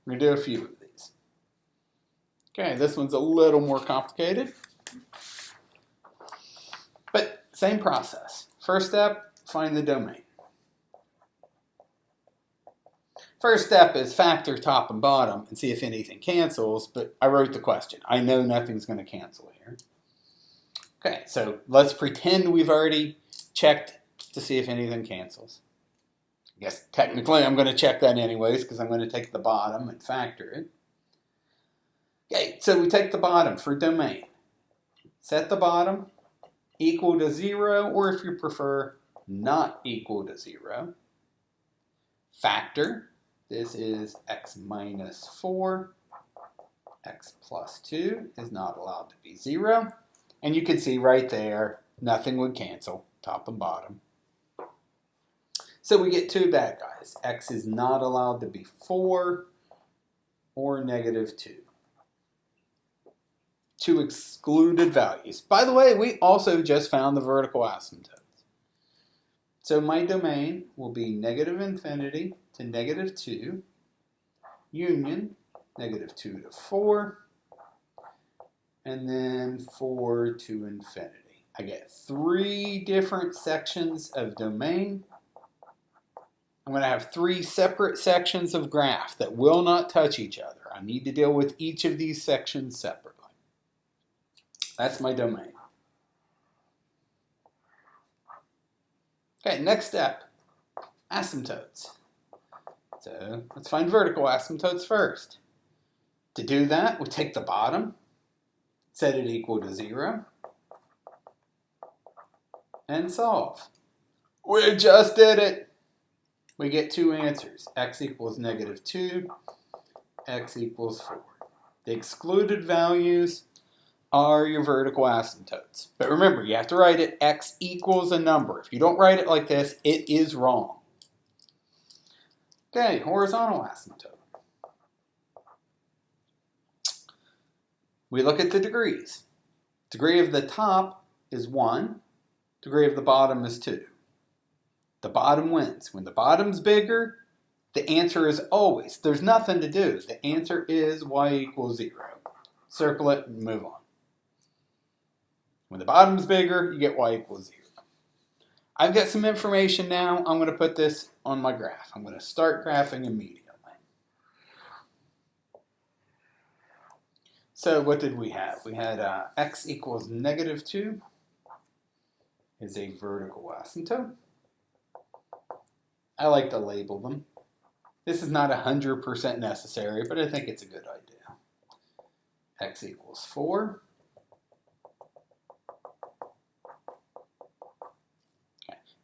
We're going to do a few of these. Okay, this one's a little more complicated. But same process. First step, find the domain. First step is factor top and bottom and see if anything cancels, but I wrote the question. I know nothing's going to cancel here. Okay, so let's pretend we've already checked to see if anything cancels. I guess technically I'm going to check that anyways because I'm going to take the bottom and factor it. Okay, so we take the bottom for domain. Set the bottom equal to 0, or if you prefer, not equal to 0. Factor. This is x minus 4. X plus 2 is not allowed to be 0. And you can see right there, nothing would cancel, top and bottom. So we get two bad guys. X is not allowed to be 4 or negative 2. Two excluded values. By the way, we also just found the vertical asymptotes. So my domain will be negative infinity to negative 2, union negative 2 to 4, and then 4 to infinity. I get 3 different sections of domain. I'm going to have 3 separate sections of graph that will not touch each other. I need to deal with each of these sections separately. That's my domain. Okay, next step, asymptotes. So let's find vertical asymptotes first. To do that, we take the bottom, set it equal to 0, and solve. We just did it. We get 2 answers. X equals negative 2, x equals 4. The excluded values are your vertical asymptotes. But remember, you have to write it x equals a number. If you don't write it like this, it is wrong. Okay, horizontal asymptote. We look at the degrees. Degree of the top is 1. Degree of the bottom is 2. The bottom wins. When the bottom's bigger, the answer is always, there's nothing to do. The answer is y equals 0. Circle it and move on. When the bottom's bigger, you get y equals 0. I've got some information now. I'm going to put this on my graph. I'm going to start graphing immediately. So what did we have? We had x equals negative 2 is a vertical asymptote. I like to label them. This is not 100% necessary, but I think it's a good idea. X equals 4.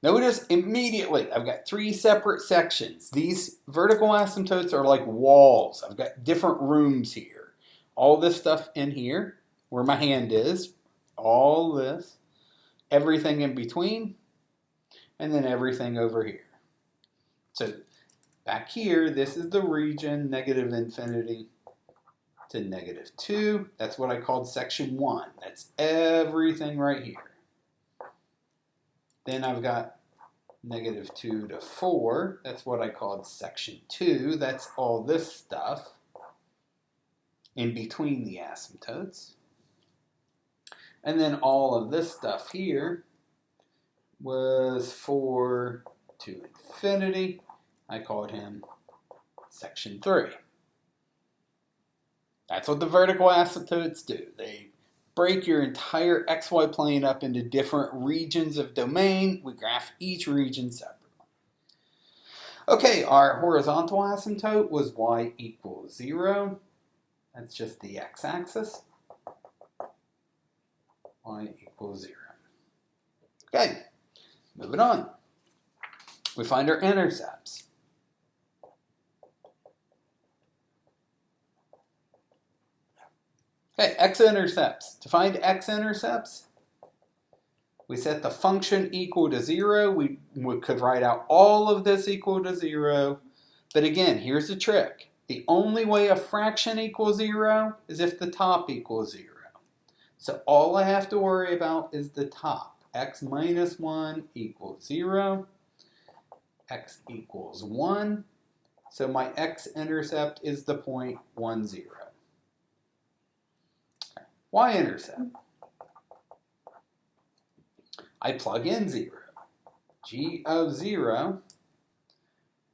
Notice immediately I've got 3 separate sections. These vertical asymptotes are like walls. I've got different rooms here. All this stuff in here, where my hand is, all this, everything in between, and then everything over here. So back here, this is the region negative infinity to negative 2. That's what I called section 1. That's everything right here. Then I've got negative 2 to 4. That's what I called section 2. That's all this stuff in between the asymptotes. And then all of this stuff here was 4 to infinity. I called him section 3. That's what the vertical asymptotes do. They break your entire xy plane up into different regions of domain. We graph each region separately. Okay, our horizontal asymptote was y equals 0. That's just the x-axis. Y equals 0. Okay, moving on. We find our intercepts. Okay, x-intercepts. To find x-intercepts, we set the function equal to 0. We could write out all of this equal to 0. But again, here's the trick. The only way a fraction equals 0 is if the top equals 0. So all I have to worry about is the top. X minus 1 equals 0. X equals 1. So my x-intercept is the point 1, 0. Y-intercept. I plug in 0. G of 0.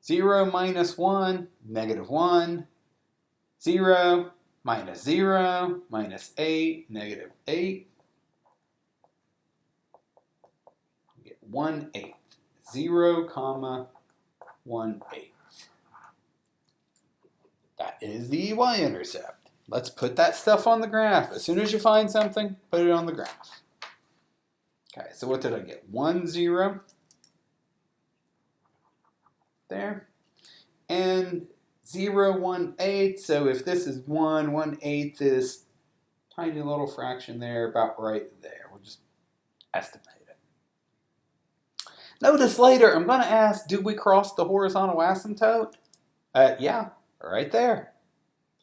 0 minus 1, negative 1. 0 minus 0 minus 8, negative 8. You get 1/8. 0, comma 1/8. That is the y-intercept. Let's put that stuff on the graph. As soon as you find something, put it on the graph. Okay, so what did I get? 1, 0. There. And 0, 1/8. So if this is 1, 1/8, this tiny little fraction there, about right there. We'll just estimate it. Notice later, I'm going to ask, did we cross the horizontal asymptote? Yeah, right there.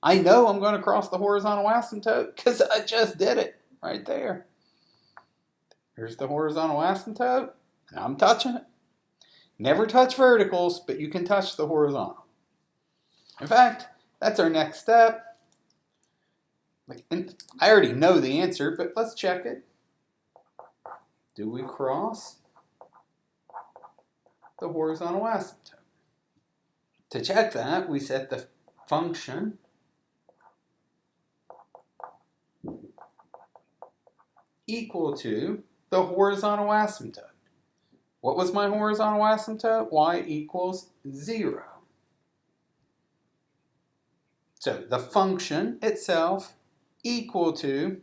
I know I'm going to cross the horizontal asymptote because I just did it right there. Here's the horizontal asymptote, and I'm touching it. Never touch verticals, but you can touch the horizontal. In fact, that's our next step. And I already know the answer, but let's check it. Do we cross the horizontal asymptote? To check that, we set the function equal to the horizontal asymptote. What was my horizontal asymptote? Y equals 0. So the function itself equal to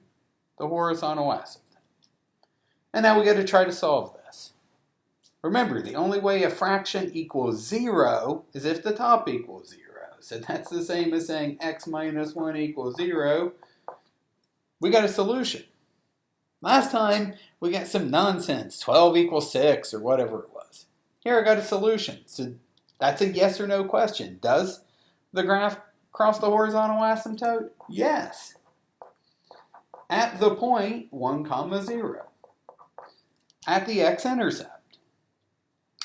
the horizontal asymptote. And now we got to try to solve this. Remember, the only way a fraction equals 0 is if the top equals 0. So that's the same as saying x minus 1 equals 0. We got a solution. Last time, we got some nonsense, 12 equals 6 or whatever it was. Here I got a solution. So that's a yes or no question. Does the graph cross the horizontal asymptote? Yes. At the point 1, 0. At the x-intercept.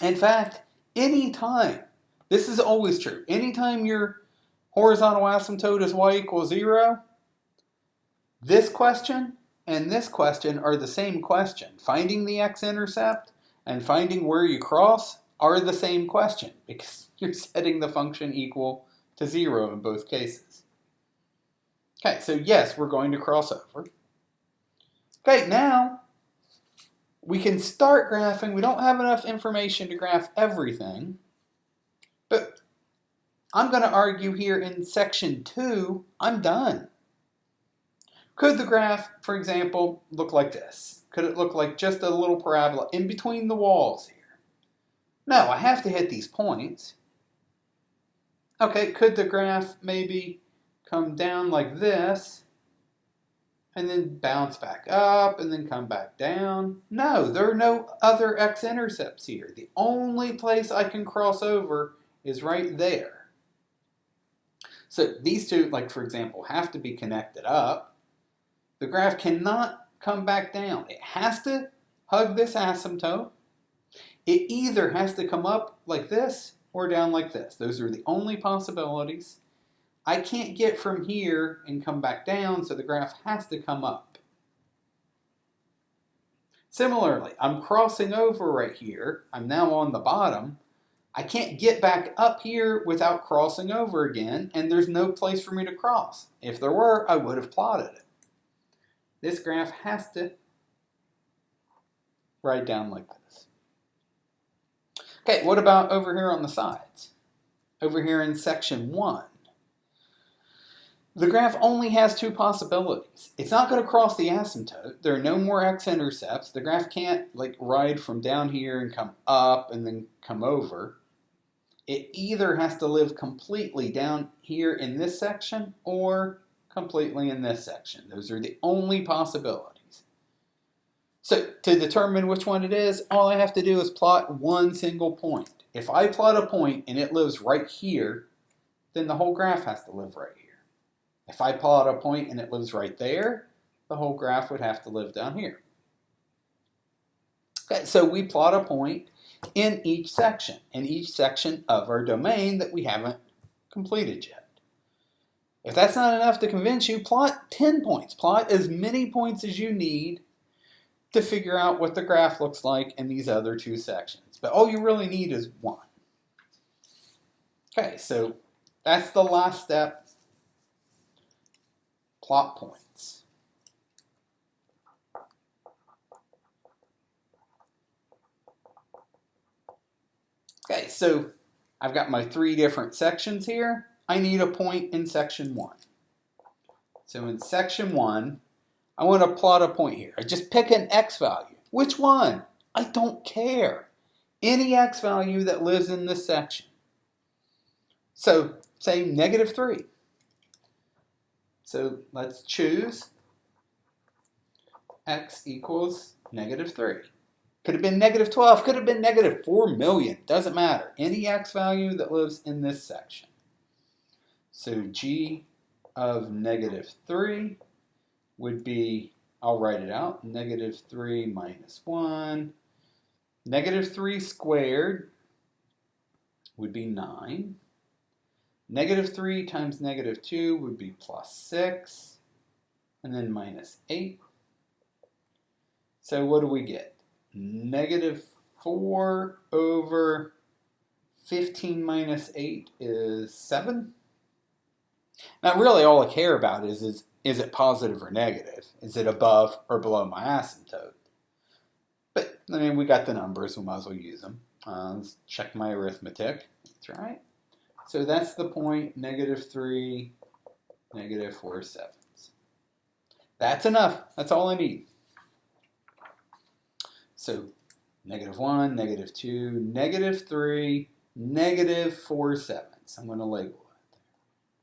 In fact, anytime, this is always true, anytime your horizontal asymptote is y equals 0, this question and this question are the same question. Finding the x-intercept and finding where you cross are the same question because you're setting the function equal to 0 in both cases. Okay, so yes, we're going to cross over. Okay, now we can start graphing. We don't have enough information to graph everything, but I'm going to argue here in section 2, I'm done. Could the graph, for example, look like this? Could it look like just a little parabola in between the walls here? No, I have to hit these points. Okay, could the graph maybe come down like this and then bounce back up and then come back down? No, there are no other x-intercepts here. The only place I can cross over is right there. So these two, like for example, have to be connected up. The graph cannot come back down. It has to hug this asymptote. It either has to come up like this or down like this. Those are the only possibilities. I can't get from here and come back down, so the graph has to come up. Similarly, I'm crossing over right here. I'm now on the bottom. I can't get back up here without crossing over again, and there's no place for me to cross. If there were, I would have plotted it. This graph has to write down like this. Okay, what about over here on the sides? Over here in section 1. The graph only has two possibilities. It's not going to cross the asymptote. There are no more x-intercepts. The graph can't like ride from down here and come up and then come over. It either has to live completely down here in this section or completely in this section. Those are the only possibilities. So to determine which one it is, all I have to do is plot one single point. If I plot a point and it lives right here, then the whole graph has to live right here. If I plot a point and it lives right there, the whole graph would have to live down here. Okay, so we plot a point in each section of our domain that we haven't completed yet. If that's not enough to convince you, plot 10 points. Plot as many points as you need to figure out what the graph looks like in these other two sections. But all you really need is one. Okay, so that's the last step. Plot points. Okay, so I've got my three different sections here. I need a point in section 1. So in section 1, I want to plot a point here. I just pick an x value. Which one? I don't care. Any x value that lives in this section. So say -3. So let's choose x equals -3. Could have been -12, could have been -4 million. Doesn't matter. Any x value that lives in this section. So g of -3 would be, I'll write it out, -3 minus 1. -3 squared would be 9. -3 times -2 would be +6. And then -8. So what do we get? -4 over 15 minus 8 is 7. Now really all I care about is it positive or negative? Is it above or below my asymptote? But I mean, we got the numbers, we might as well use them. Let's check my arithmetic. That's right. So that's the point, -3, -4/7. That's enough. That's all I need. So -1, -2, -3, -4/7. I'm going to label it.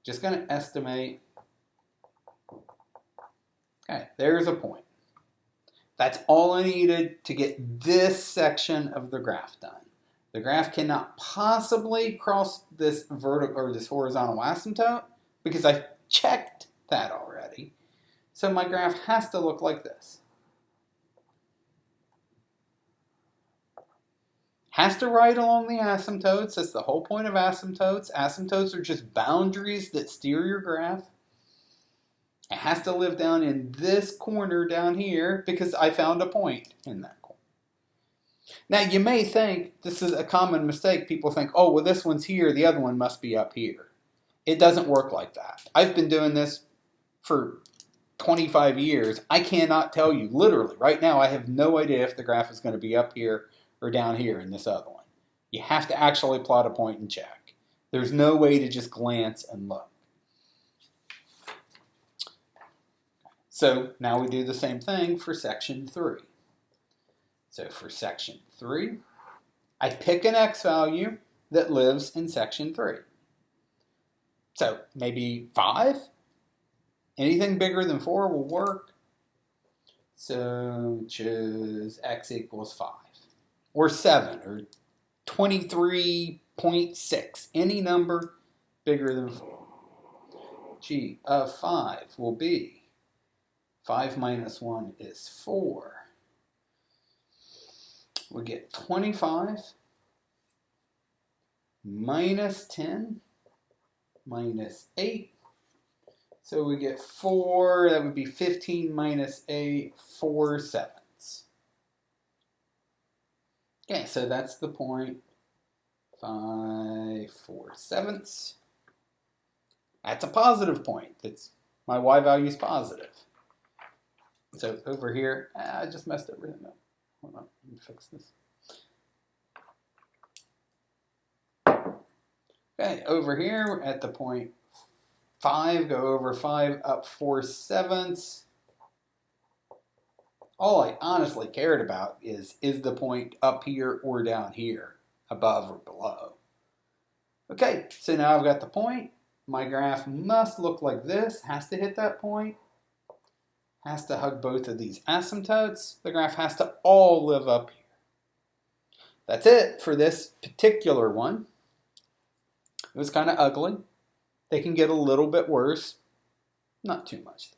Just going to estimate. Okay, there's a point. That's all I needed to get this section of the graph done. The graph cannot possibly cross this vertical or this horizontal asymptote because I checked that already. So my graph has to look like this. Has to ride along the asymptotes. That's the whole point of asymptotes. Asymptotes are just boundaries that steer your graph. It has to live down in this corner down here because I found a point in that corner. Now you may think, this is a common mistake, people think, oh well this one's here, the other one must be up here. It doesn't work like that. I've been doing this for 25 years. I cannot tell you, literally, right now I have no idea if the graph is going to be up here or down here in this other one. You have to actually plot a point and check. There's no way to just glance and look. So now we do the same thing for section 3. So for section 3, I pick an x value that lives in section 3. So maybe 5? Anything bigger than 4 will work. So choose x equals 5. Or 7, or 23.6. Any number bigger than 4. G of 5 will be 5 minus 1 is 4. We get 25 minus 10 minus 8. So we get 4, that would be 15 minus 8, 4/7. Okay, so that's the point, 5 4/7. That's a positive point. That's my y value is positive. So over here, I just messed everything up. Hold on, let me fix this. Okay, over here at the point 5, go over 5 up 4/7. All I honestly cared about is the point up here or down here, above or below. Okay, so now I've got the point. My graph must look like this, has to hit that point, has to hug both of these asymptotes. The graph has to all live up here. That's it for this particular one. It was kind of ugly. They can get a little bit worse, not too much.